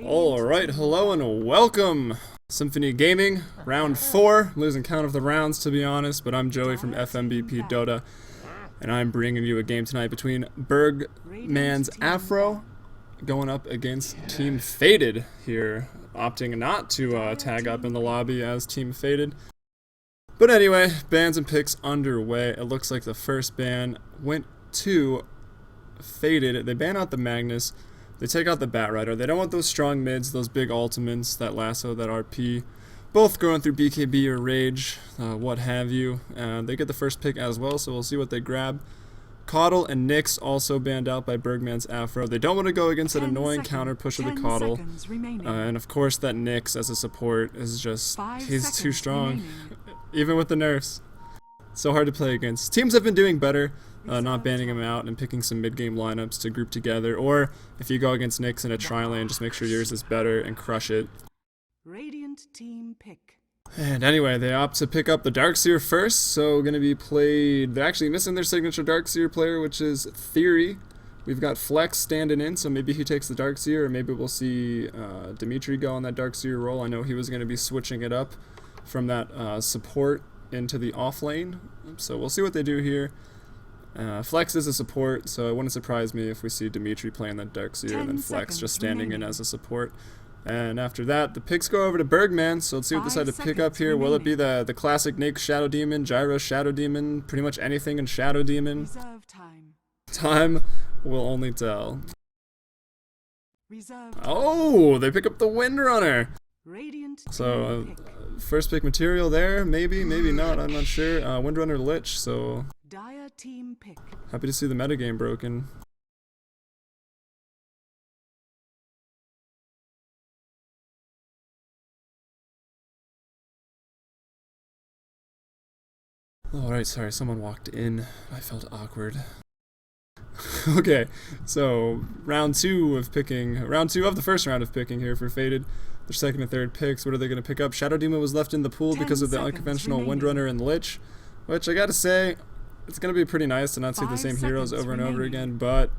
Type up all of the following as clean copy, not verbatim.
Alright, hello and welcome! Symphony Gaming, round 4. Losing count of the rounds, to be honest, but I'm Joey from FMBP Dota, and I'm bringing you a game tonight between Bergman's Afro going up against Team Faded here, opting not to tag up in the lobby as Team Faded. But anyway, bans and picks underway. It looks like the first ban went to Faded. They ban out the Magnus. They take out the Batrider. They don't want those strong mids, those big ultimates, that lasso, that RP, both going through BKB or Rage, what have you. They get the first pick as well, so we'll see what they grab. Caudle and Nyx also banned out by Bergman's Afro. They don't want to go against that annoying counter push of the Caudle. And of course that Nyx as a support is just, he's too strong, even with the nerfs. So hard to play against. Teams have been doing better. Not banning him out and picking some mid-game lineups to group together, or if you go against Nyx in a tri-lane, just make sure yours is better and crush it. Radiant team pick. And anyway, they opt to pick up the Darkseer first, so going to be played. They're actually missing their signature Darkseer player, which is Theory. We've got Flex standing in, so maybe he takes the Darkseer, or maybe we'll see Dimitri go on that Darkseer role. I know he was going to be switching it up from that support into the off lane, so we'll see what they do here. Flex is a support, so it wouldn't surprise me if we see Dimitri playing that Darkseer and then Flex just standing in as a support. And after that, the picks go over to Bergman, so let's see what they decide to pick up here. Will it be the classic Nyx Shadow Demon, Gyro Shadow Demon, pretty much anything in Shadow Demon? Time will only tell. Oh, they pick up the Windrunner! So, first pick material there, maybe not, I'm not sure. Windrunner Lich, so Team pick. Happy to see the metagame broken. Alright, sorry, someone walked in. I felt awkward. Okay, so round 2 of the first round of picking here for Faded. Their second and third picks, what are they going to pick up? Shadow Demon was left in the pool because of the unconventional Windrunner and Lich, which I gotta say, it's going to be pretty nice to not see the same heroes over and over again, but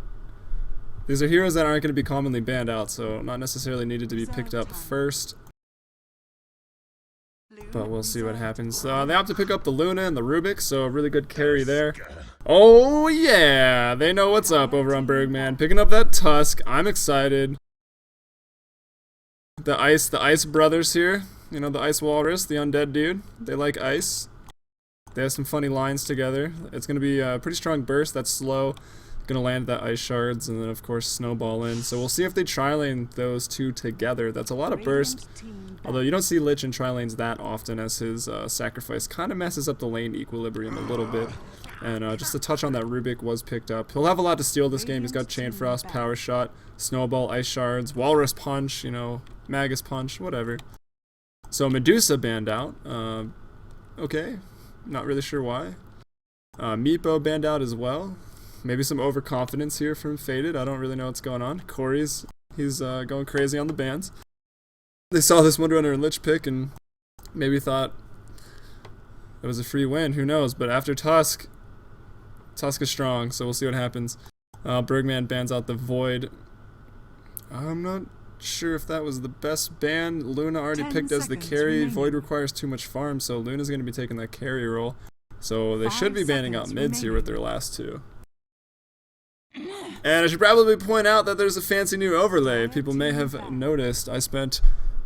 these are heroes that aren't going to be commonly banned out, so not necessarily needed to be picked up first. But we'll see what happens. They have to pick up the Luna and the Rubik, so a really good carry there. Oh yeah! They know what's up over on Bergman. Picking up that Tusk. I'm excited. The Ice brothers here. You know, the Ice Walrus, the undead dude. They like ice. They have some funny lines together. It's going to be a pretty strong burst. That's slow. Going to land that ice shards and then of course snowball in. So we'll see if they tri-lane those two together. That's a lot of burst. Although you don't see Lich in tri-lanes that often, as his sacrifice kind of messes up the lane equilibrium a little bit. And just to touch on that, Rubik was picked up. He'll have a lot to steal this game. He's got Chain Frost, Power Shot, Snowball, Ice Shards, Walrus Punch, you know, Magus Punch, whatever. So Medusa banned out. Okay. Not really sure why. Meepo banned out as well. Maybe some overconfidence here from Faded. I don't really know what's going on. Corey's, he's going crazy on the bans. They saw this Windrunner and Lich pick and maybe thought it was a free win. Who knows? But after Tusk is strong, so we'll see what happens. Bergman bans out the Void. I'm not sure if that was the best ban. Luna already picked as the carry. Void requires too much farm, so Luna's going to be taking that carry role. So they should be banning out mids here with their last two. And I should probably point out that there's a fancy new overlay. People may have noticed. I spent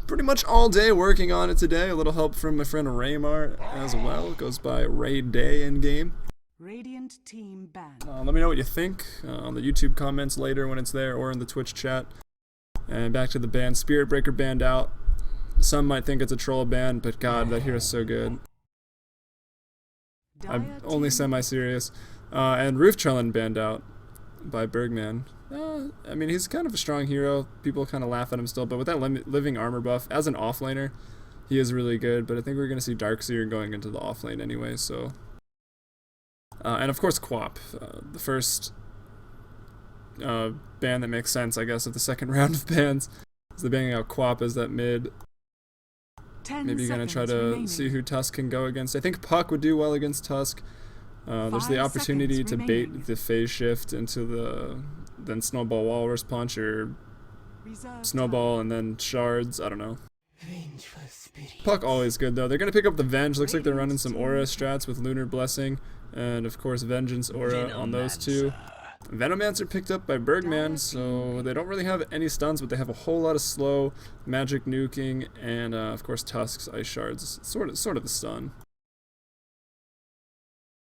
pretty much all day working on it today. A little help from my friend Raymar as well. It goes by Ray Day in game. Radiant team ban. Let me know what you think on the YouTube comments later when it's there, or in the Twitch chat. And back to the ban. Spirit Breaker banned out. Some might think it's a troll ban, but god, that hero's so good. I'm only semi-serious. And Roof Trellin banned out by Bergman. I mean, he's kind of a strong hero. People kind of laugh at him still, but with that living armor buff, as an offlaner, he is really good. But I think we're going to see Darkseer going into the offlane anyway, so... and of course Quap, the first ban that makes sense, I guess, of the second round of bans. Is the banning out Quap as that mid. Maybe you're going to try to see who Tusk can go against. I think Puck would do well against Tusk. There's the opportunity to bait the phase shift into the then Snowball Walrus Punch, or Reserve Snowball and then shards. I don't know. Puck always good though. They're gonna pick up the Venge. Looks like they're running some aura strats with Lunar Blessing and of course Vengeance aura on those two. Venomancer picked up by Bergman, so they don't really have any stuns, but they have a whole lot of slow, magic nuking, and of course Tusk's ice shards. Sort of the stun.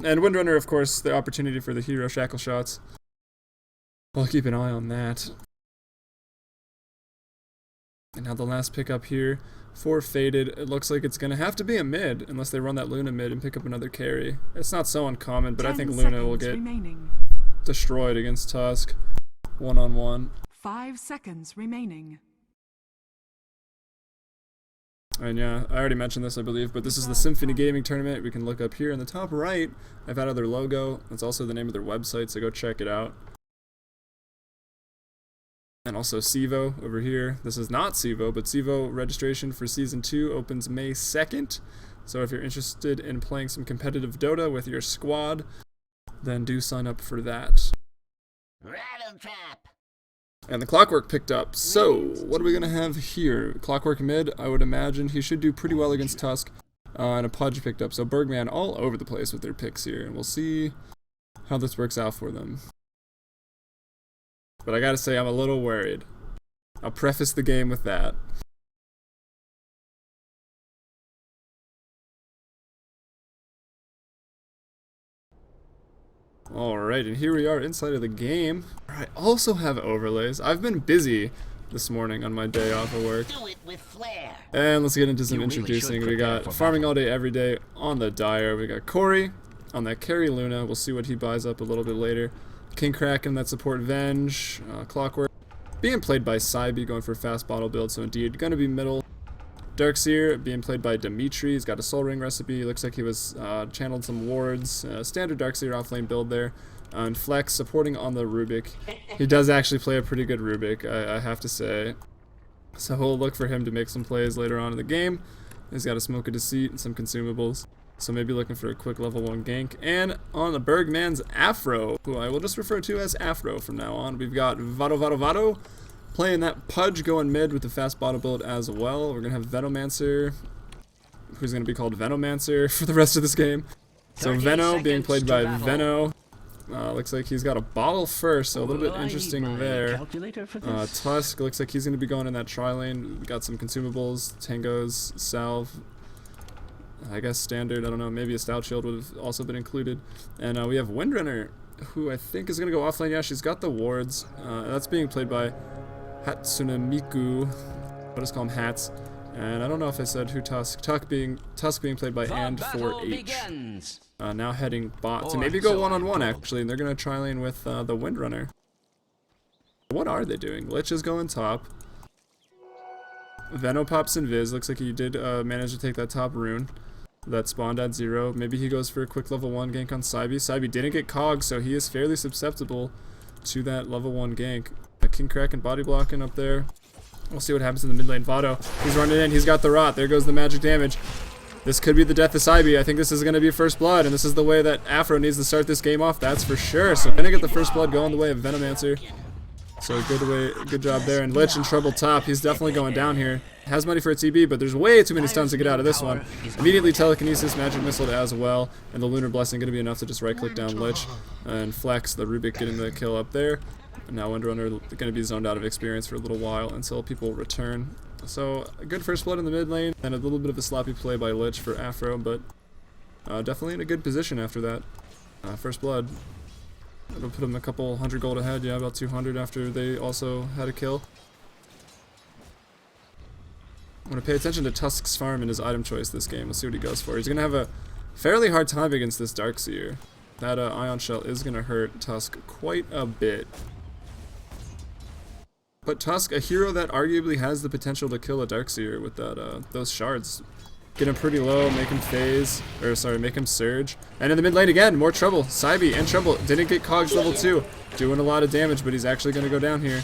And Windrunner, of course, the opportunity for the hero shackle shots. I'll keep an eye on that. And now the last pickup here for Faded. It looks like it's going to have to be a mid, unless they run that Luna mid and pick up another carry. It's not so uncommon, but I think Luna will get destroyed against Tusk. One-on-one. 5 seconds remaining. And yeah, I already mentioned this, I believe, but this is the Symphony Gaming Tournament. We can look up here in the top right. I've added their logo. That's also the name of their website, so go check it out. And also CEVO over here. This is not CEVO, but CEVO registration for Season 2 opens May 2nd. So if you're interested in playing some competitive Dota with your squad, then do sign up for that. Rattle trap. And the Clockwork picked up. So, what are we going to have here? Clockwork mid, I would imagine he should do pretty well against Tusk. And a Pudge picked up. So Bergman all over the place with their picks here. And we'll see how this works out for them. But I gotta say, I'm a little worried. I'll preface the game with that. Alright, and here we are inside of the game. I also have overlays. I've been busy this morning on my day off of work. Do it with flair. And let's get into some You really introducing. should We prepare got for farming battle. all day every day on the Dire. We got Corey on that carry Luna. We'll see what he buys up a little bit later. King Kraken that support Venge. Clockwork being played by Saibi, going for a fast bottle build, so indeed gonna be middle. Darkseer being played by Dimitri. He's got a Soul Ring recipe. Looks like he was channeled some wards. Standard Darkseer offlane build there. And Flex supporting on the Rubik. He does actually play a pretty good Rubik, I have to say. So we'll look for him to make some plays later on in the game. He's got a Smoke of Deceit and some consumables. So maybe looking for a quick level 1 gank. And on the Bergman's Afro, who I will just refer to as Afro from now on, we've got Vado playing that Pudge going mid with the fast bottle build as well. We're going to have Venomancer, who's going to be called Venomancer for the rest of this game. So Veno being played by Veno. Looks like he's got a bottle first, so a little bit interesting there. Tusk looks like he's going to be going in that tri-lane. We got some consumables, tangos, salve. I guess standard, I don't know, maybe a stout shield would have also been included. And we have Windrunner, who I think is going to go offlane. Yeah, she's got the wards. That's being played by Hatsunemiku. I'll just call him Hats. And I don't know if I said who Tusk. Tusk being played by And4H. Now heading bot to maybe go one-on-one actually, and they're going to tri-lane with the Windrunner. What are they doing? Lich is going top. Veno pops Invis. Looks like he did manage to take that top rune that spawned at 0. Maybe he goes for a quick level 1 gank on Saibi. Saibi didn't get Cog, so he is fairly susceptible to that level 1 gank. King Kraken body blocking up there. We'll see what happens in the mid lane. Vado, he's running in. He's got the rot. There goes the magic damage. This could be the death of Saibi. I think this is going to be first blood, and this is the way that Afro needs to start this game off. That's for sure. So gonna get the first blood going the way of Venomancer. So good job there. And Lich in trouble top. He's definitely going down here. Has money for a TB, but there's way too many stuns to get out of this one. Immediately telekinesis, magic missile as well, and the lunar blessing going to be enough to just right click down Lich and Flex the Rubik getting the kill up there. And now Windrunner going to be zoned out of experience for a little while until people return. So a good first blood in the mid lane and a little bit of a sloppy play by Lich for Afro, but definitely in a good position after that first blood. It'll put him a couple hundred gold ahead, yeah, about 200 after they also had a kill. I'm going to pay attention to Tusk's farm and his item choice this game. We'll see what he goes for. He's going to have a fairly hard time against this Darkseer. That Ion Shell is going to hurt Tusk quite a bit. But Tusk, a hero that arguably has the potential to kill a Darkseer with that those shards. Get him pretty low, make him phase, or sorry, make him surge. And in the mid lane again, more trouble. Saibi in trouble. Didn't get Cogs level 2. Doing a lot of damage, but he's actually going to go down here.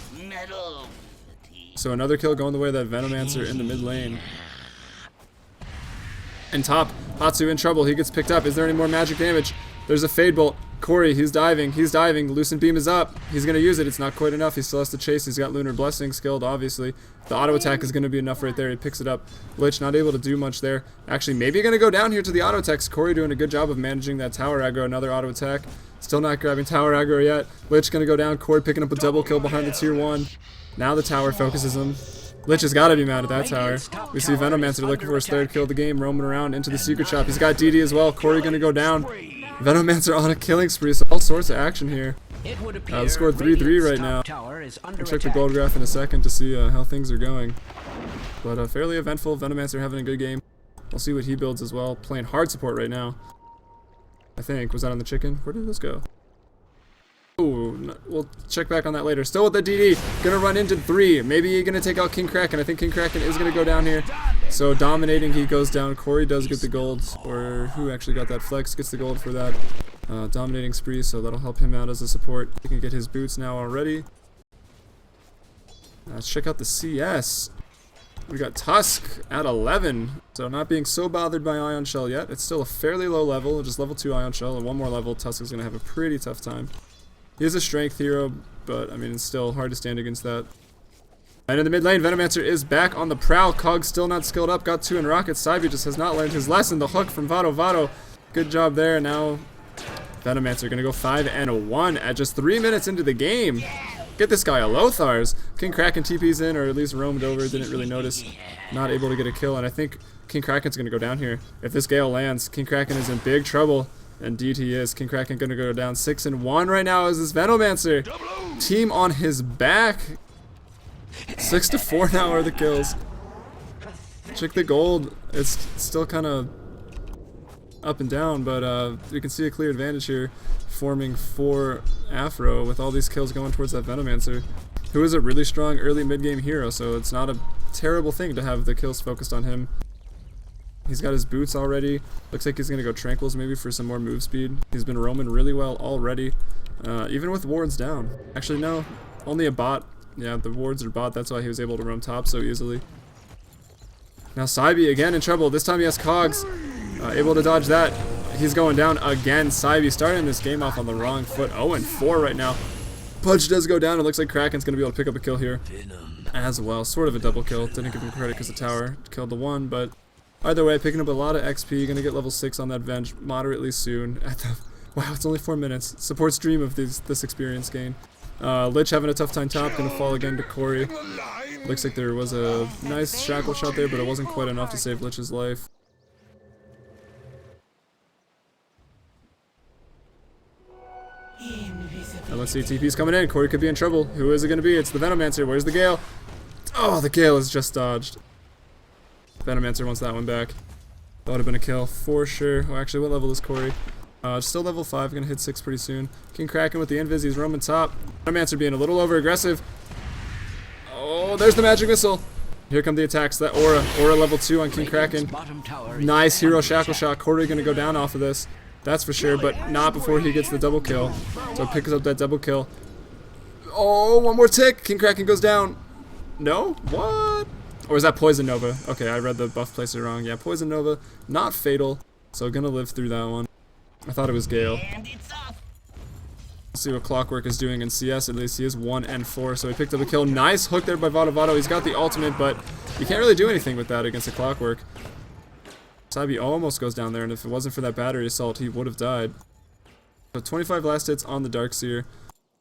So another kill going the way of that Venomancer in the mid lane. And top, Hatsu in trouble. He gets picked up. Is there any more magic damage? There's a Fade Bolt. Corey, he's diving. Lucent Beam is up. He's going to use it. It's not quite enough. He still has to chase. He's got Lunar Blessing skilled, obviously. The auto attack is going to be enough right there. He picks it up. Lich not able to do much there. Actually, maybe going to go down here to the auto attacks. Corey doing a good job of managing that tower aggro. Another auto attack. Still not grabbing tower aggro yet. Lich going to go down. Corey picking up a double kill behind the tier 1. Now the tower focuses him. Lich has got to be mad at that tower. We see Venomancer looking for his 3rd kill of the game, roaming around into the secret shop. He's got DD as well. Corey going to go down. Venomancer on a killing spree, so all sorts of action here. The score 3-3 right now. I'll check the gold graph in a second to see how things are going. But fairly eventful. Venomancer having a good game. We'll see what he builds as well. Playing hard support right now. I think. Was that on the chicken? Where did this go? Oh, no, we'll check back on that later. Still with the DD. Gonna run into 3. Maybe he's gonna take out King Kraken. I think King Kraken is gonna go down here. So dominating, he goes down. Corey does get the gold. Or who actually got that flex gets the gold for that dominating spree. So that'll help him out as a support. He can get his boots now already. Let's check out the CS. We got Tusk at 11. So not being so bothered by Ion Shell yet. It's still a fairly low level. Just level 2 Ion Shell. And one more level, Tusk is gonna have a pretty tough time. He is a strength hero, but I mean, it's still hard to stand against that. And in the mid lane, Venomancer is back on the prowl. Cog still not skilled up, got 2 in Rocket. Saibi just has not learned his lesson. The hook from Vado. Good job there. Now, Venomancer gonna go 5-1 at just 3 minutes into the game. Get this guy a Lothars. King Kraken TP's in, or at least roamed over, didn't really notice. Not able to get a kill, and I think King Kraken's gonna go down here. If this Gale lands, King Kraken is in big trouble. Indeed he is. King Kraken gonna go down 6-1 right now as this Venomancer. Team on his back. 6-4 now are the kills. Check the gold. It's still kind of up and down, but we can see a clear advantage here forming for Afro with all these kills going towards that Venomancer, who is a really strong early mid-game hero, so it's not a terrible thing to have the kills focused on him. He's got his boots already. Looks like he's going to go Tranquils maybe for some more move speed. He's been roaming really well already, even with wards down. Actually, no, only a bot. Yeah, the wards are bot. That's why he was able to roam top so easily. Now Saibi again in trouble. This time he has Cogs. Able to dodge that. He's going down again. Saibi starting this game off on the wrong foot. 0-4 right now. Pudge does go down. It looks like Kraken's going to be able to pick up a kill here as well. Sort of a double kill. Didn't give him credit because the tower killed the one, but either way, picking up a lot of XP. Going to get level 6 on that Venge moderately soon. Wow, it's only 4 minutes. Support's dream of this experience gain. Lich having a tough time top. Going to fall again to Corey. Looks like there was a nice shackle shot there, but it wasn't quite enough to save Lich's life. And let's see, TP's coming in. Corey could be in trouble. Who is it going to be? It's the Venomancer. Where's the Gale? Oh, the Gale is just dodged. Venomancer wants that one back. That would have been a kill for sure. Oh, actually, what level is Corey? Still level 5. Going to hit 6 pretty soon. King Kraken with the invis. He's roaming top. Venomancer being a little over aggressive. Oh, there's the magic missile. Here come the attacks. That Aura. Aura level 2 on King Kraken. Nice hero shackle shot. Corey going to go down off of this. That's for sure, but not before he gets the double kill. So picks up that double kill. Oh, one more tick. King Kraken goes down. No? What? Or is that Poison Nova? Okay, I read the buff placer wrong. Yeah, Poison Nova. Not fatal. So gonna live through that one. I thought it was Gale. Let's see what Clockwork is doing in CS. At least he is 1-4. So he picked up a kill. Nice hook there by Vado. He's got the ultimate, but you can't really do anything with that against a Clockwork. Saibi almost goes down there, and if it wasn't for that battery assault, he would have died. So 25 last hits on the Darkseer.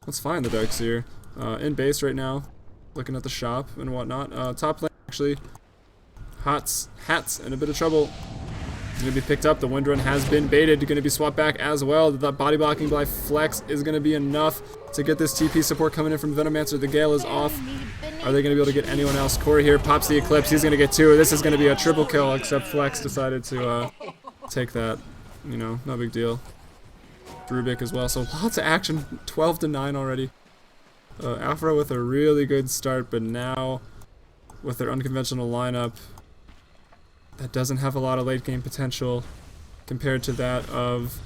Let's find the Darkseer. In base right now, looking at the shop and whatnot. Top lane, actually. Hats in a bit of trouble. He's going to be picked up. The Windrun has been baited. Going to be swapped back as well. That body blocking by Flex is going to be enough to get this TP support coming in from Venomancer. The Gale is off. Are they going to be able to get anyone else? Corey here pops the Eclipse. He's going to get 2. This is going to be a triple kill, except Flex decided to take that. You know, no big deal. Rubik as well. So lots of action. 12-9 already. Afro with a really good start, but now with their unconventional lineup, that doesn't have a lot of late game potential compared to that of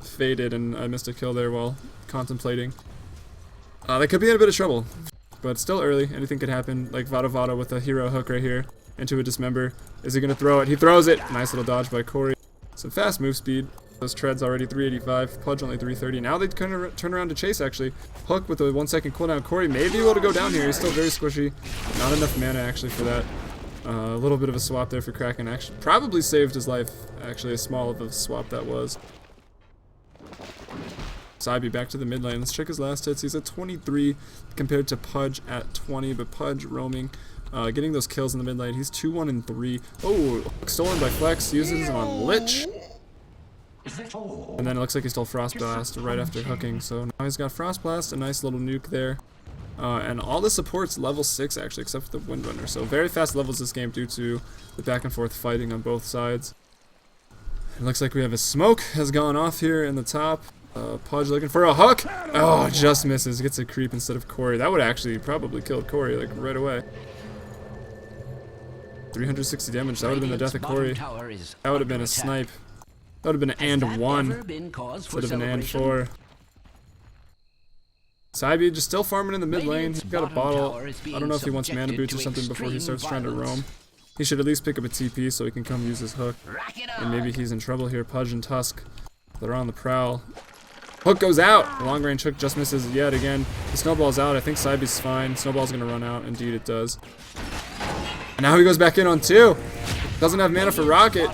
Faded, and I missed a kill there while contemplating. They could be in a bit of trouble, but still early. Anything could happen, like Vado with a hero hook right here into a Dismember. Is he going to throw it? He throws it! Nice little dodge by Corey. Some fast move speed. Those treads already 385, Pudge only 330. Now they kind of turn around to chase, actually. Hook with a 1 second cooldown. Corey may be able to go down here. He's still very squishy. Not enough mana, actually, for that. A little bit of a swap there for Kraken. Actually, probably saved his life. Actually, a small of a swap that was. Saibi back to the mid lane. Let's check his last hits. He's at 23 compared to Pudge at 20, but Pudge roaming. Getting those kills in the mid lane. He's 2-1 and 3. Oh, stolen by Flex. Uses on Lich. And then it looks like he stole Frost Blast right after hooking. So now he's got Frost Blast, a nice little nuke there. And all the support's level 6 actually, except for the Windrunner. So very fast levels this game due to the back and forth fighting on both sides. It looks like we have a smoke has gone off here in the top. Pudge looking for a hook. Oh, just misses. Gets a creep instead of Corey. That would actually probably killed Corey like right away. 360 damage. That would have been the death of Corey. That would have been a snipe. That would have been an and 1 instead of an and 4. Saibi just still farming in the mid lane. He's got a bottle. I don't know if he wants mana boots or something before he starts trying to roam. He should at least pick up a TP so he can come use his hook. And maybe he's in trouble here. Pudge and Tusk, they're on the prowl. Hook goes out. The long range hook just misses yet again. The snowball's out. I think Saibi's fine. Snowball's gonna run out. Indeed it does. And now he goes back in on 2. Doesn't have mana for Rocket.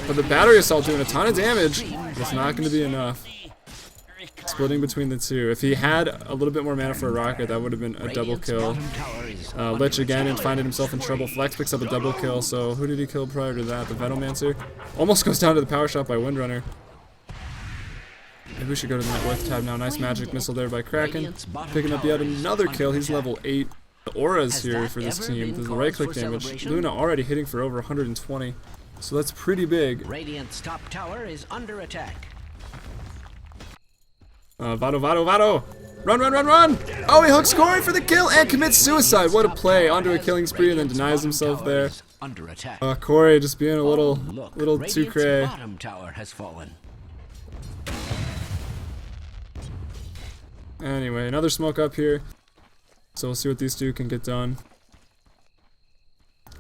But the battery assault doing a ton of damage. It's not going to be enough. Splitting between the two. If he had a little bit more mana for a Rocket, that would have been a double kill. Lich again and finding himself in trouble. Flex picks up a double kill. So who did he kill prior to that? The Venomancer. Almost goes down to the power shot by Windrunner. Maybe we should go to the net worth tab now. Nice magic missile there by Kraken. Picking up yet another kill. He's level 8. The auras here for this team. There's the right click damage. Luna already hitting for over 120. So that's pretty big. Radiant's top tower is under attack. Vado. Run, run, run, run! Oh, he hooks Corey for the kill and commits suicide. What a play. Onto a killing spree and then denies himself there. Under attack. Corey just being a little too Radiant's cray. bottom tower has fallen. Anyway, another smoke up here. So we'll see what these two can get done.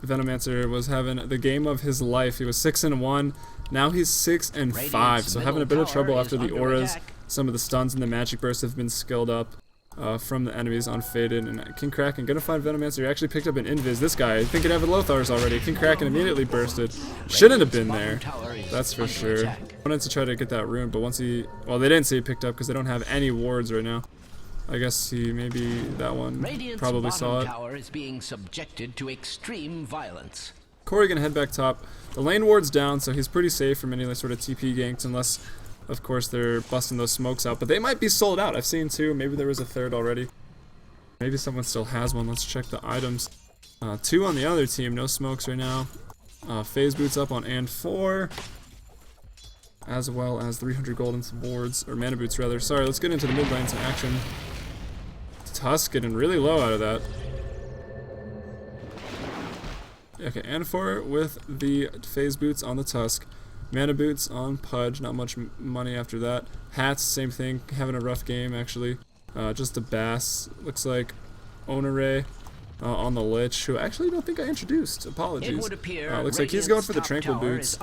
Venomancer was having the game of his life. He was 6-1. Now he's 6-5. So having a bit of trouble after the auras. Some of the stuns and the magic bursts have been skilled up from the enemies on Faded. And King Kraken gonna find Venomancer. He actually picked up an invis. This guy, I think it had Lothars already. King Kraken immediately bursted. Shouldn't have been there. That's for sure. Wanted to try to get that rune, but once he, well, they didn't say he picked up because they don't have any wards right now. I guess he maybe that one probably saw it. Tower is being subjected to extreme violence. Corey gonna head back top. The lane ward's down, so he's pretty safe from any sort of TP ganks, unless, of course, they're busting those smokes out. But they might be sold out. I've seen 2. Maybe there was a 3rd already. Maybe someone still has one. Let's check the items. 2 on the other team. No smokes right now. Phase boots up on and 4. As well as 300 gold and some wards, or mana boots rather. Sorry, let's get into the mid lane, some action. Tusk getting really low out of that. Okay, and 4 with the phase boots on the Tusk. Mana boots on Pudge, not much money after that. Hats, same thing, having a rough game actually. Just a Bass, looks like Onare on the Lich, who I actually don't think I introduced. Apologies. Looks like he's going for the Tranquil boots.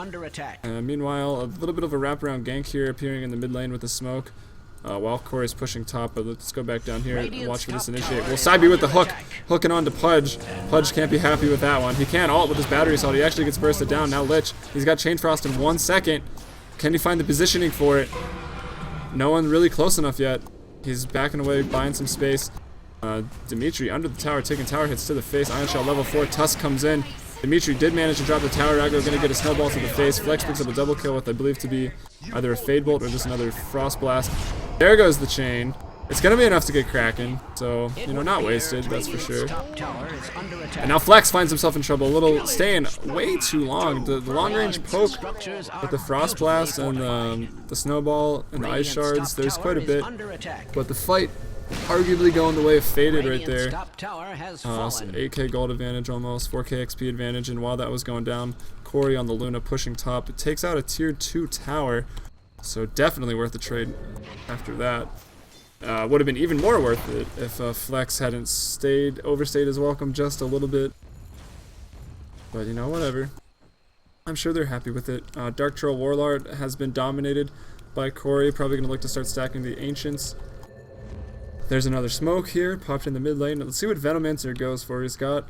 Meanwhile, a little bit of a wraparound gank here appearing in the mid lane with the smoke. While Corey's pushing top, but let's go back down here and watch for this initiate. Well, Saibi with the hook, hooking on to Pudge. Pudge can't be happy with that one. He can't ult with his battery assault. He actually gets bursted down. Now Lich, he's got Chain Frost in 1 second. Can he find the positioning for it? No one really close enough yet. He's backing away, buying some space. Dimitri under the tower, taking tower hits to the face. Iron Shell level 4, Tusk comes in. Dimitri did manage to drop the tower aggro, gonna get a snowball to the face. Flex picks up a double kill with I believe to be either a Fade Bolt or just another Frost Blast. There goes the chain. It's gonna be enough to get Kraken, so, you know, not wasted, that's for sure. And now Flex finds himself in trouble, a little staying way too long. The long range poke with the Frost Blast and the Snowball and the Ice Shards, there's quite a bit. But the fight arguably going the way of Faded right there. So 8k gold advantage almost, 4k XP advantage, and while that was going down, Corey on the Luna pushing top. It takes out a tier 2 tower, so definitely worth the trade after that. Would have been even more worth it if Flex hadn't overstayed his welcome just a little bit. But you know, whatever. I'm sure they're happy with it. Dark Troll Warlord has been dominated by Corey. Probably going to look to start stacking the Ancients. There's another smoke here, popped in the mid lane. Let's see what Venomancer goes for. He's got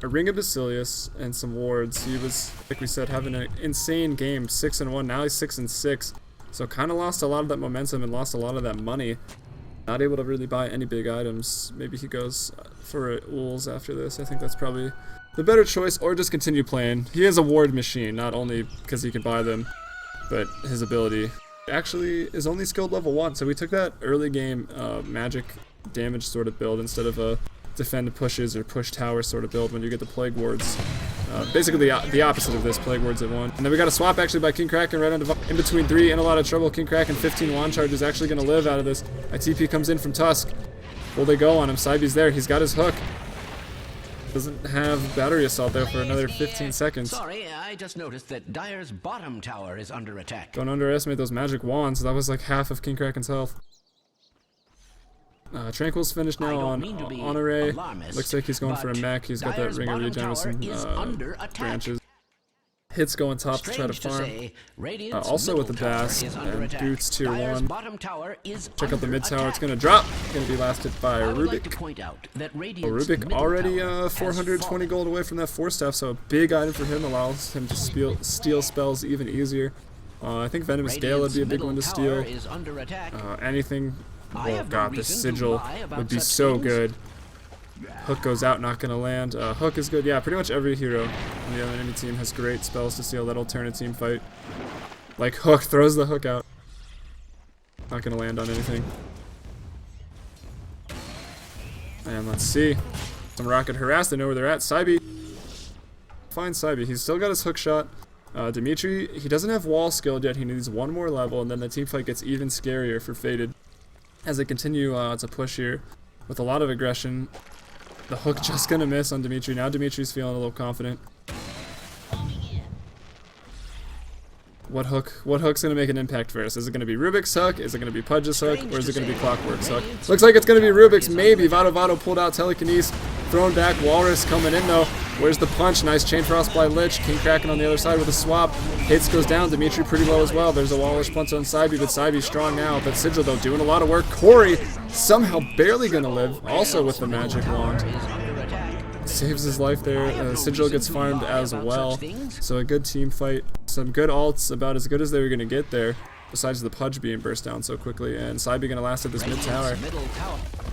a Ring of Basilius and some wards. He was, like we said, having an insane game, 6-1. Now he's 6-6. So kind of lost a lot of that momentum and lost a lot of that money. Not able to really buy any big items. Maybe he goes for Ools after this. I think that's probably the better choice, or just continue playing. He is a ward machine, not only because he can buy them, but his ability actually is only skilled level 1. So we took that early game magic damage sort of build instead of a defend pushes or push tower sort of build when you get the plague wards. Basically the opposite of this, plague wards at 1. And then we got a swap actually by King Kraken right in between 3, in a lot of trouble. King Kraken 15 wand charge is actually going to live out of this. ITP comes in from Tusk. Will they go on him? Saibi's there. He's got his hook. Doesn't have battery assault there for another 15 seconds. Sorry, I just noticed that Dire's bottom tower is under attack. Don't underestimate those magic wands. That was like half of King Kraken's health. Tranquil's finished now on Honore. Looks like he's going for a mech. He's got that Ring of Regen with some branches. Hits going top to try to farm. Also with the Bass and Boots tier 1. Check out the mid tower. It's going to drop. Going to be lasted by Rubik. Rubik already 420 gold away from that 4-staff, so a big item for him. Allows him to steal spells even easier. I think Venomous Gale would be a big one to steal. Anything. Oh god, this Sigil would be so good. Hook goes out, not gonna land. Hook is good. Yeah, pretty much every hero on the other enemy team has great spells to steal. That'll turn a team fight. Like Hook throws the hook out. Not gonna land on anything. And let's see. Some rocket harass. They know where they're at. Saibi. Find Saibi. He's still got his hook shot. Dimitri, he doesn't have wall skilled yet. He needs one more level, and then the team fight gets even scarier for Faded. As they continue to push here with a lot of aggression. The hook just gonna miss on Dimitri. Now Dimitri's feeling a little confident. What hook's gonna make an impact for us? Is it gonna be Rubik's hook? Is it gonna be Pudge's hook? Or is it gonna be Clockwork's hook? Looks like it's gonna be Rubik's, maybe. Vado pulled out telekinesis. Thrown back, Walrus coming in though. Where's the punch? Nice chain frost by Lich. King Kraken on the other side with a swap. Hits goes down. Dimitri pretty low as well. There's a Walrus punch on Saibi, but Saibi's strong now. But Sigil though doing a lot of work. Corey somehow barely gonna live. Also with the magic wand. Saves his life there. Sigil gets farmed as well. So a good team fight. Some good ults, about as good as they were gonna get there. Besides the Pudge being burst down so quickly, and Saibi gonna last at this mid tower.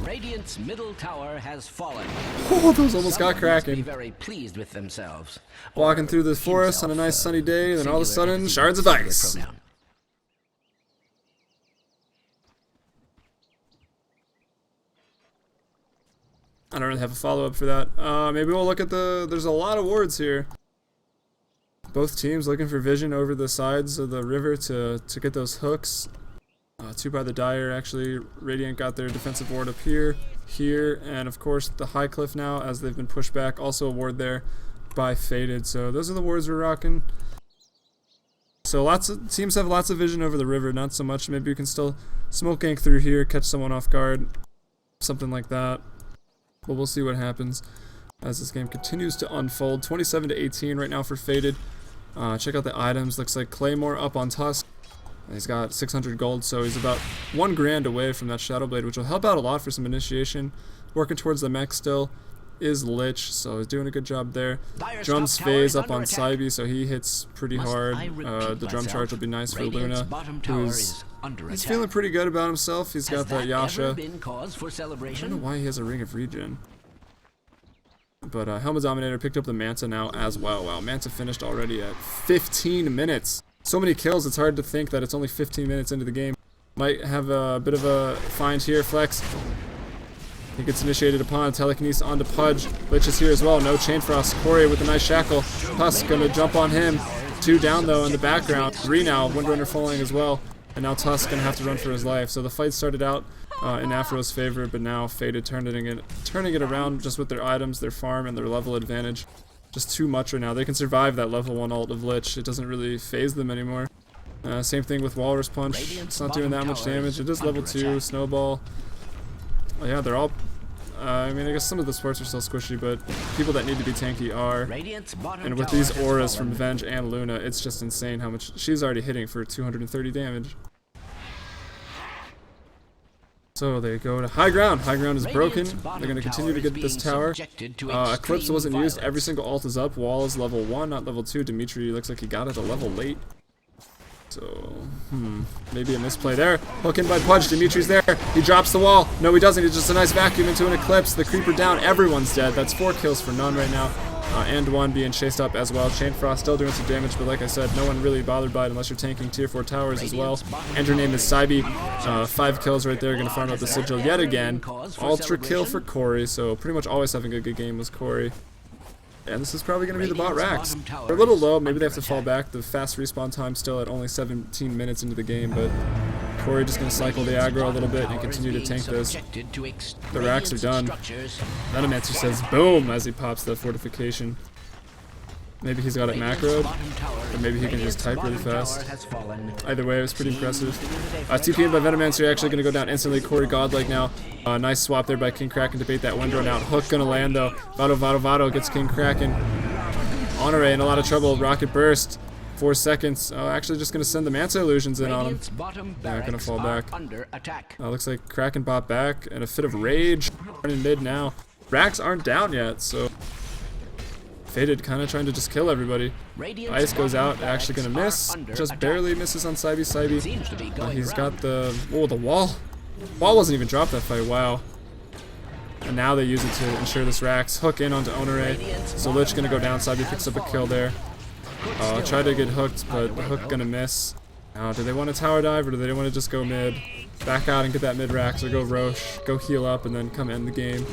Radiant's middle tower has fallen. Oh, those almost got Kraken. Be very pleased with themselves. Walking through the forest on a nice sunny day, then all of a sudden, shards of ice. I don't really have a follow-up for that. Maybe we'll look at there's a lot of wards here. Both teams looking for vision over the sides of the river to get those hooks. 2 by the Dire, actually. Radiant got their defensive ward up here, and of course the High Cliff now as they've been pushed back. Also a ward there by Faded. So those are the wards we're rocking. So lots of teams have lots of vision over the river, not so much. Maybe we can still smoke gank through here, catch someone off guard, something like that. But we'll see what happens as this game continues to unfold. 27-18 right now for Faded. Check out the items. Looks like Claymore up on Tusk. He's got 600 gold, so he's about 1 grand away from that Shadow Blade, which will help out a lot for some initiation. Working towards the mech still is Lich, so he's doing a good job there. Drums phase up on Saibi, so he hits pretty hard. The drum charge will be nice for Luna, who's he's feeling pretty good about himself. He's got that Yasha. I don't know why he has a Ring of Regen. But Helmet Dominator picked up the Manta now as well. Wow, Manta finished already at 15 minutes. So many kills, it's hard to think that it's only 15 minutes into the game. Might have a bit of a find here. Flex. He gets initiated upon. Telekinesis onto Pudge. Lich is here as well. No Chain Frost. Corey with a nice shackle. Tusk gonna jump on him. 2 down though in the background. 3 now. Windrunner falling as well. And now Tusk gonna have to run for his life. So the fight started out in Afro's favor, but now Faded turning it around just with their items, their farm, and their level advantage. Just too much right now. They can survive that level 1 ult of Lich. It doesn't really phase them anymore. Same thing with Walrus Punch. It's not doing that much damage. It is level 2. Snowball. Oh yeah, they're all I mean, I guess some of the supports are still squishy, but people that need to be tanky are. Radiant's bottom And with tower these has auras fallen. from Venge and Luna, it's just insane how much she's already hitting for 230 damage. So they go to high ground. High ground is broken. Radiant's They're bottom going to continue to tower get is this being tower. subjected to Eclipse extreme wasn't used. Every violence. single ult is up. Wall is level 1, not level 2. Dimitri looks like he got it a level late. So, maybe a misplay there. Hook in by Pudge. Dimitri's there. He drops the wall. No, he doesn't. He's just a nice vacuum into an Eclipse. The creeper down. Everyone's dead. That's 4 kills for none right now. And 1 being chased up as well. Chain Frost still doing some damage, but like I said, no one really bothered by it unless you're tanking tier 4 towers as well. And her name is Saibi. 5 kills right there. Gonna farm up the sigil yet again. Ultra kill for Corey, so pretty much always having a good game was Corey. And this is probably going to be the bot Rax. They're a little low. Maybe they have to fall back. The fast respawn time still at only 17 minutes into the game, but Corey just going to cycle the aggro a little bit and continue to tank this. The Rax are done. Venomancer says boom as he pops that fortification. Maybe he's got it macroed, or maybe he can just type really fast. Either way, it was pretty impressive. TP'd by Venomancer, actually going to go down instantly. Corey godlike now. Nice swap there by King Kraken to bait that Windrun out. Hook going to land though. Vado gets King Kraken. Honore in a lot of trouble. Rocket Burst. 4 seconds. Actually just going to send the Manta Illusions in on him. Not going to fall back. Looks like Kraken bot back and a fit of rage. Running mid now. Rax aren't down yet, so... Faded kind of trying to just kill everybody. Ice goes out, actually gonna miss. Just barely misses on Saibi. He's got the... Oh, the wall. Wall wasn't even dropped that fight, wow. And now they use it to ensure this Rax. Hook in onto Honore. So Lich gonna go down, Saibi picks up a kill there. Try to get hooked, but the hook gonna miss. Now, do they want to tower dive or do they want to just go mid? Back out and get that mid Rax, or go Roche, go heal up and then come end the game.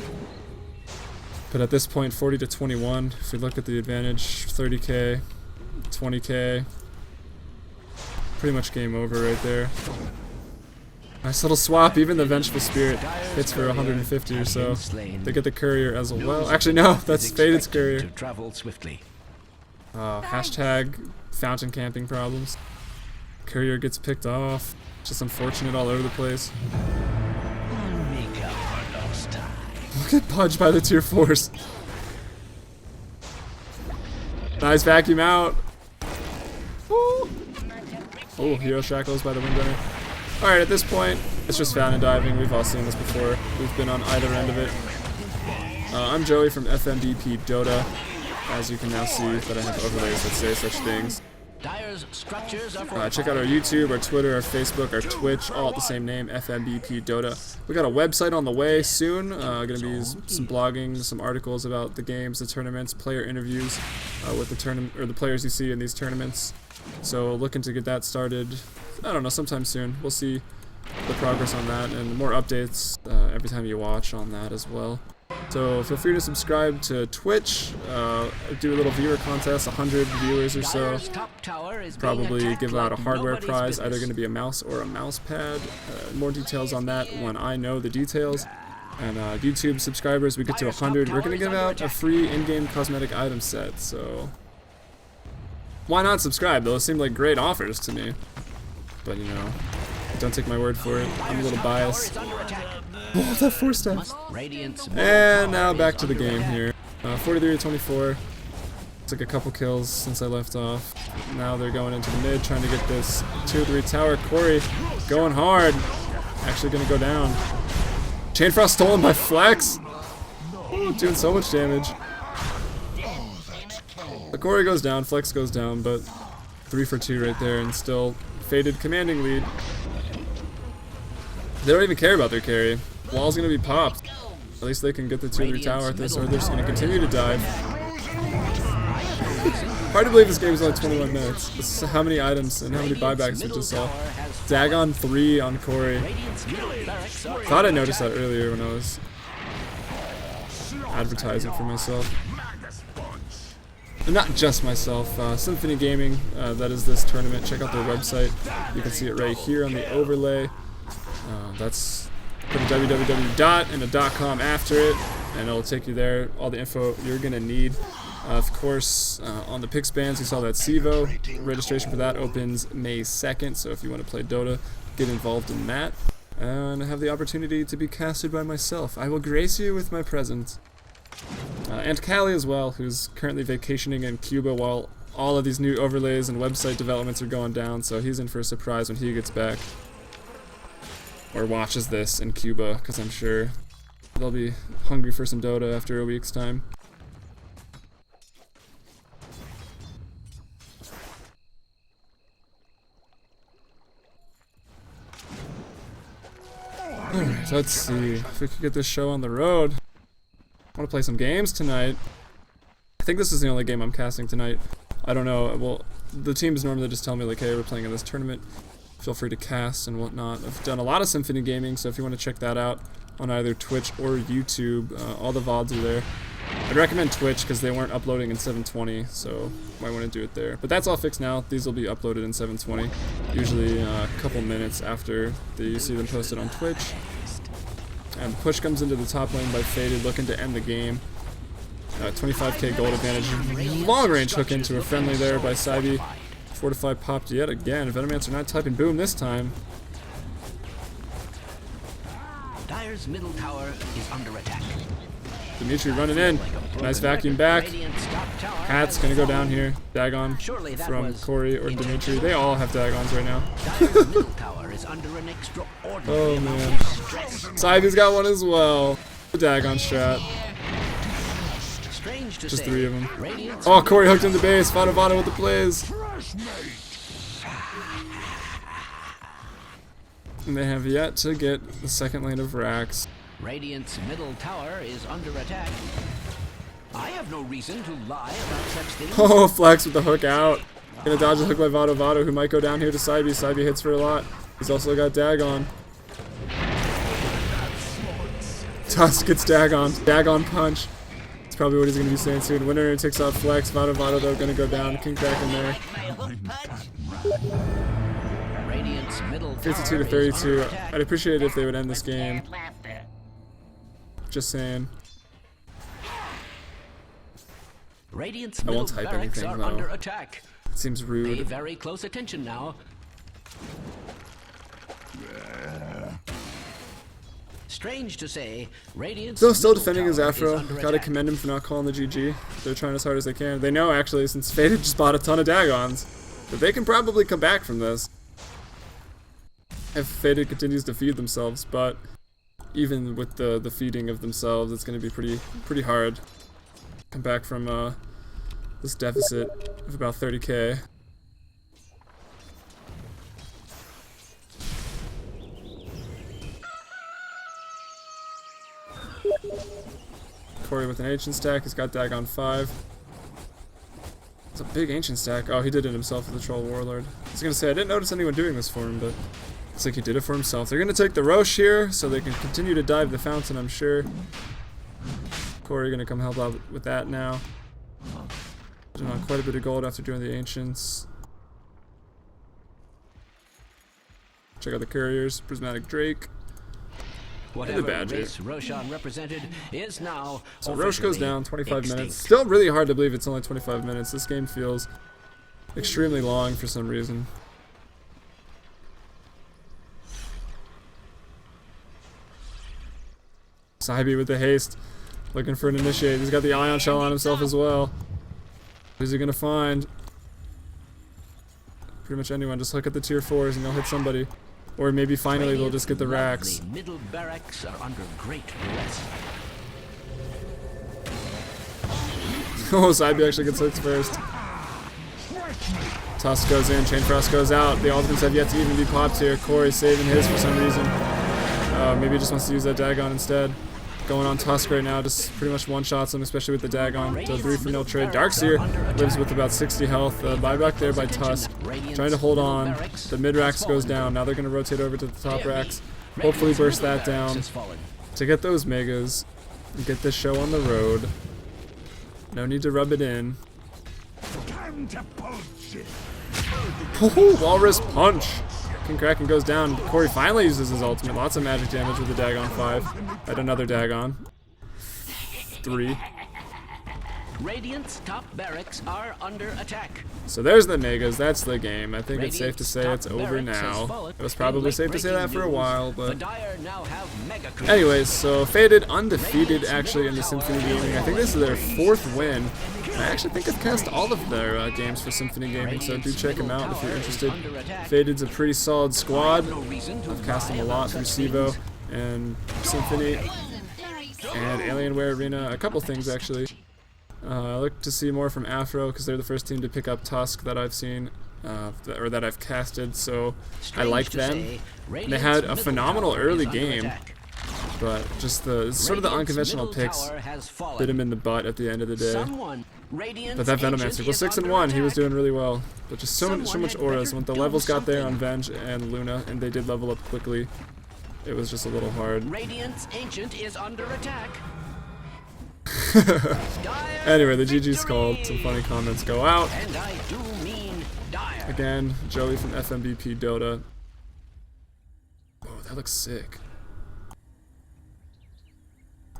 But at this point, 40 to 21. If we look at the advantage, 30k, 20k. Pretty much game over right there. Nice little swap. Even the Vengeful Spirit hits for 150 or so. They get the courier as well. Actually, no, that's Faded's courier. Hashtag fountain camping problems. Courier gets picked off. Just unfortunate all over the place. Get punched by the tier 4s. Nice vacuum out. Woo. Oh, hero shackles by the Windrunner. Alright, at this point, it's just fountain diving. We've all seen this before. We've been on either end of it. I'm Joey from FMBP Dota. As you can now see that I have overlays that say such things. Check out our YouTube, our Twitter, our Facebook, our Twitch, all at the same name, FMBP Dota. We got a website on the way soon. Gonna be some blogging, some articles about the games, the tournaments, player interviews with the tournament or the players you see in these tournaments. So looking to get that started. I don't know, sometime soon. We'll see the progress on that and more updates every time you watch on that as well. So feel free to subscribe to Twitch, do a little viewer contest, 100 viewers or so. Probably give out a hardware prize, either going to be a mouse or a mouse pad. More details on that when I know the details. And YouTube subscribers, we get to 100. We're going to give out a free in-game cosmetic item set, so... Why not subscribe? Those seem like great offers to me. But, you know, don't take my word for it. I'm a little biased. Oh, that 4-step. And now back to the game here. 43 to 24. Took a couple kills since I left off. Now they're going into the mid, trying to get this 2-3 tower. Corey going hard. Actually going to go down. Chain Frost stolen by Flex. Ooh, doing so much damage. The Corey goes down, Flex goes down, but 3 for 2 right there, and still Faded commanding lead. They don't even care about their carry. Wall's gonna be popped. At least they can get the 2-3 tower at this, or they're just gonna continue to dive. Hard to believe this game is only 21 minutes. This is how many items and how many buybacks we just saw. Dagon 3 on Corey. Thought I noticed that earlier when I was advertising for myself. And not just myself. Symphony Gaming, that is this tournament. Check out their website. You can see it right here on the overlay. That's put a www. And a .com after it, and it'll take you there. All the info you're gonna need. Of course, on the Pix bands, you saw that CEVO registration for that opens May 2nd. So if you want to play Dota, get involved in that. and have the opportunity to be casted by myself. I will grace you with my presence. And Callie as well, who's currently vacationing in Cuba while all of these new overlays and website developments are going down, so he's in for a surprise when he gets back. Or watches this in Cuba, because I'm sure they'll be hungry for some Dota after a week's time. Alright, let's see if we could get this show on the road. I want to play some games tonight. I think this is the only game I'm casting tonight. I don't know. Well, the teams normally just tell me like, hey, we're playing in this tournament. Feel free to cast and whatnot. I've done a lot of Symphony gaming, so if you want to check that out on either Twitch or YouTube, all the VODs are there. I'd recommend Twitch because they weren't uploading in 720, so might want to do it there. But that's all fixed now. These will be uploaded in 720, usually a couple minutes after you see them posted on Twitch. And the push comes into the top lane by Faded, looking to end the game. 25k gold advantage. Long range hook into a friendly there by Saibi. Fortify popped yet again. Venomancer not typing boom this time. Dire's middle tower is under attack. Dimitri running in. Nice vacuum back. Hat's gonna go down here. Dagon from Corey or Dimitri. They all have Dagons right now. Oh man. Saibi's got one as well. The Dagon strat. Just 3 of them. Oh, Corey hooked into base. Vado Vado with the plays. And they have yet to get the second lane of Rax. Radiant's middle tower is under attack. I have no reason to lie about such things. Oh, Flex with the hook out. Gonna dodge the hook by Vado Vado, who might go down here to Saibi. Saibi hits for a lot. He's also got Dagon. Tusk gets Dagon. Dagon punch. That's probably what he's gonna be saying soon. Winner takes out Flex. Vado Vado though gonna go down. King Crack in there. 52 to 32. I'd appreciate it if they would end this game. Just saying. I won't type anything though. It seems rude. Pay very close attention now. Strange to say, Radiant's Still defending his Afro. Gotta commend him for not calling the GG. They're trying as hard as they can. They know actually, since Faded just bought a ton of Dagons, that they can probably come back from this if Faded continues to feed themselves. But even with the feeding of themselves, it's going to be pretty hard. Come back from this deficit of about 30k. Corey with an ancient stack. He's got Dagon 5. It's a big ancient stack. Oh, he did it himself with the Troll Warlord. I was going to say, I didn't notice anyone doing this for him, but looks like he did it for himself. They're going to take the Roche here, so they can continue to dive the fountain, I'm sure. Corey going to come help out with that now. Doing on quite a bit of gold after doing the ancients. Check out the couriers. Prismatic Drake. Whatever the Badger. race Roshan represented is now So Roche goes down, 25 extinct. minutes. Still really hard to believe it's only 25 minutes. This game feels extremely long for some reason. Saibi with the haste. Looking for an initiate. He's got the Ion Shell on himself as well. Who's he gonna find? Pretty much anyone. Just look at the tier 4s and they'll hit somebody. Or maybe finally they'll just get the racks. Middle barracks are under great duress. Oh, Saibi actually gets hooked first. Tusk goes in, Chain Frost goes out. The ultimates have yet to even be popped here. Corey saving his for some reason. Maybe he just wants to use that Dagon instead. Going on Tusk right now, just pretty much one-shots him, especially with the Dagon. So 3 for no trade. Darkseer lives with about 60 health. Buyback there by Tusk. Trying to hold on. The mid-racks goes down. Now they're going to rotate over to the top racks. Hopefully burst that down to get those megas and get this show on the road. No need to rub it in. Oh, Walrus Punch. King Kraken goes down. Corey finally uses his ultimate. Lots of magic damage with the Dagon 5. At another Dagon. 3. Radiant's top barracks are under attack. So there's the Negas. That's the game. I think it's safe to Radiant's say top it's over barracks has now. fallen. It was probably In safe to say that for a late-breaking while, news, but the Dire now have mega creeps. anyways, so Faded undefeated actually in the Symphony Gaming. I think this is their 4th win. I actually think I've cast all of their games for Symphony Gaming, so do check them out if you're interested. Faded's a pretty solid squad. I've cast them a lot through Sivo and Symphony and Alienware Arena, a couple things actually. I look to see more from Afro because they're the first team to pick up Tusk that I've seen, or that I've casted, so I like them. And they had a phenomenal early game, but just the sort of the unconventional picks bit him in the butt at the end of the day. But that Venomancer was 6-1. He was doing really well, but just so much auras. When the levels got there on Venge and Luna, and they did level up quickly, it was just a little hard. Radiant's Ancient is under attack. Anyway, the GG's called. Some funny comments go out. And I do mean dire. Again, Joey from FMBP Dota. Oh, that looks sick.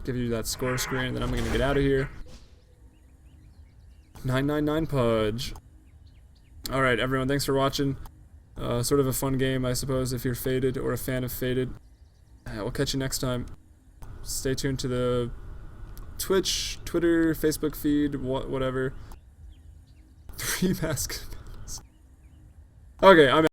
Give you that score screen, then I'm gonna get out of here. 999 Pudge. Alright, everyone, thanks for watching. Sort of a fun game, I suppose, if you're Faded or a fan of Faded. We'll catch you next time. Stay tuned to the Twitch, Twitter, Facebook feed, whatever. 3 mask. Okay, I'm